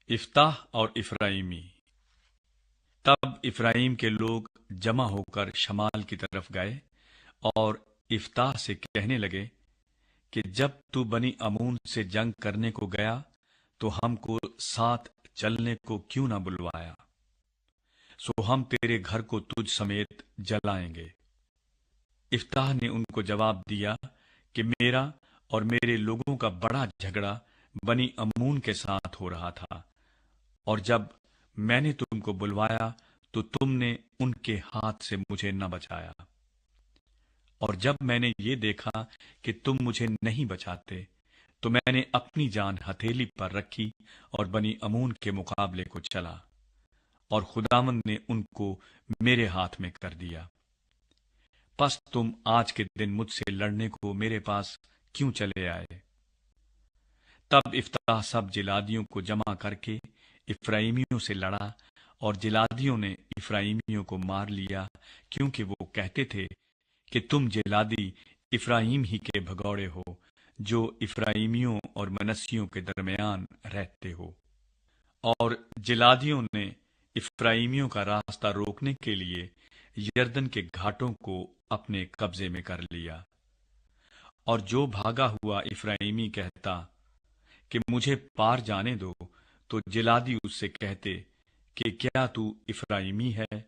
افتاح اور افرائیمی۔ تب افرایم کے لوگ جمع ہو کر شمال کی طرف گئے اور افتاح سے کہنے لگے کہ جب تو بنی امون سے جنگ کرنے کو گیا تو ہم کو ساتھ چلنے کو کیوں نہ بلوایا؟ سو ہم تیرے گھر کو تجھ سمیت جلائیں گے۔ افتاح نے ان کو جواب دیا کہ میرا اور میرے لوگوں کا بڑا جھگڑا بنی امون کے ساتھ ہو رہا تھا، اور جب میں نے تم کو بلوایا تو تم نے ان کے ہاتھ سے مجھے نہ بچایا، اور جب میں نے یہ دیکھا کہ تم مجھے نہیں بچاتے تو میں نے اپنی جان ہتھیلی پر رکھی اور بنی امون کے مقابلے کو چلا، اور خداوند نے ان کو میرے ہاتھ میں کر دیا۔ پس تم آج کے دن مجھ سے لڑنے کو میرے پاس کیوں چلے آئے؟ تب افتاح سب جلادیوں کو جمع کر کے افرائیمیوں سے لڑا، اور جلادیوں نے افرائیمیوں کو مار لیا، کیونکہ وہ کہتے تھے کہ تم جلادی افرایم ہی کے بھگوڑے ہو، جو افرائیمیوں اور منسیوں کے درمیان رہتے ہو۔ اور جلادیوں نے افرائیمیوں کا راستہ روکنے کے لیے یردن کے گھاٹوں کو اپنے قبضے میں کر لیا، اور جو بھاگا ہوا افرائیمی کہتا کہ مجھے پار جانے دو، تو جلادی اس سے کہتے کہ کیا تو افرائیمی ہے؟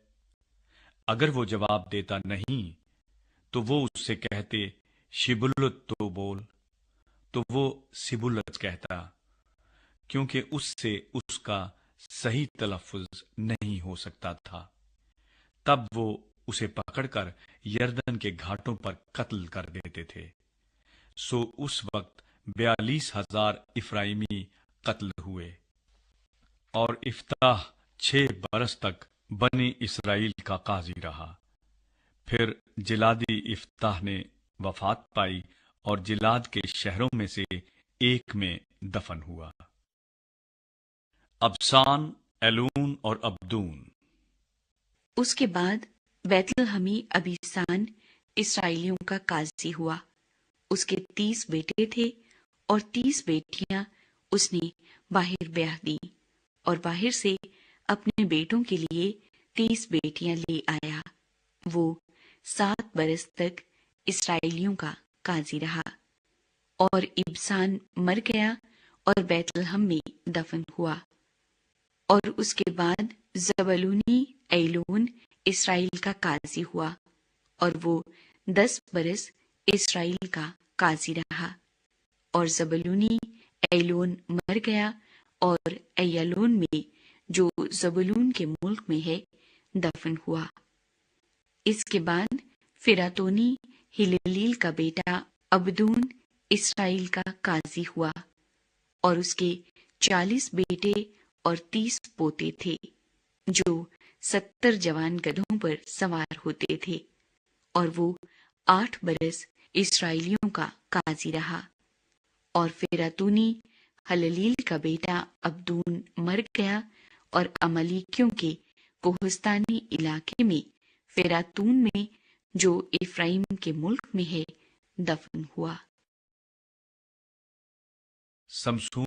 اگر وہ جواب دیتا نہیں تو وہ اس سے کہتے شبلت تو بول، تو وہ سبلت کہتا، کیونکہ اس سے اس کا صحیح تلفظ نہیں ہو سکتا تھا۔ تب وہ اسے پکڑ کر یردن کے گھاٹوں پر قتل کر دیتے تھے۔ سو اس وقت 42,000 افرائیمی قتل ہوئے، اور افتاح 6 برس تک بنی اسرائیل کا قاضی رہا۔ پھر جلادی افتاح نے وفات پائی اور جلاد کے شہروں میں سے ایک میں دفن ہوا۔ ابسان، ایلون اور ابدون۔ اس کے بعد بیت الحمی ابیسان اسرائیلیوں کا قاضی ہوا۔ اس کے 30 بیٹے تھے اور 30 بیٹیاں اس نے باہر بیاہ دی، اور باہر سے اپنے بیٹوں کے لیے 30 بیٹیاں لے آیا۔ وہ 7 برس تک اسرائیلیوں کا قاضی رہا، اور ابسان مر گیا اور بیت الحم میں دفن ہوا۔ اور اس کے بعد زبلونی ایلون اسرائیل کا قاضی ہوا، اور وہ 10 برس اسرائیل کا قاضی رہا۔ اور زبلونی ایلون مر گیا اور ایلون میں جو زبلون کے ملک میں ہے دفن ہوا۔ اس کے بعد فراتونی ہللیل کا بیٹا ابدون اسرائیل کا قاضی ہوا، اور اس کے 40 بیٹے اور 30 پوتے تھے، جو 70 جوان گدھوں پر سوار ہوتے تھے، اور وہ 8 برس اسرائیلیوں کا قاضی رہا۔ اور فراتونی ہللیل کا بیٹا ابدون مر گیا اور عملیکیوں کے کوہستانی علاقے میں فراتون میں جو افرایم کے ملک میں ہے دفن ہوا۔ سمسون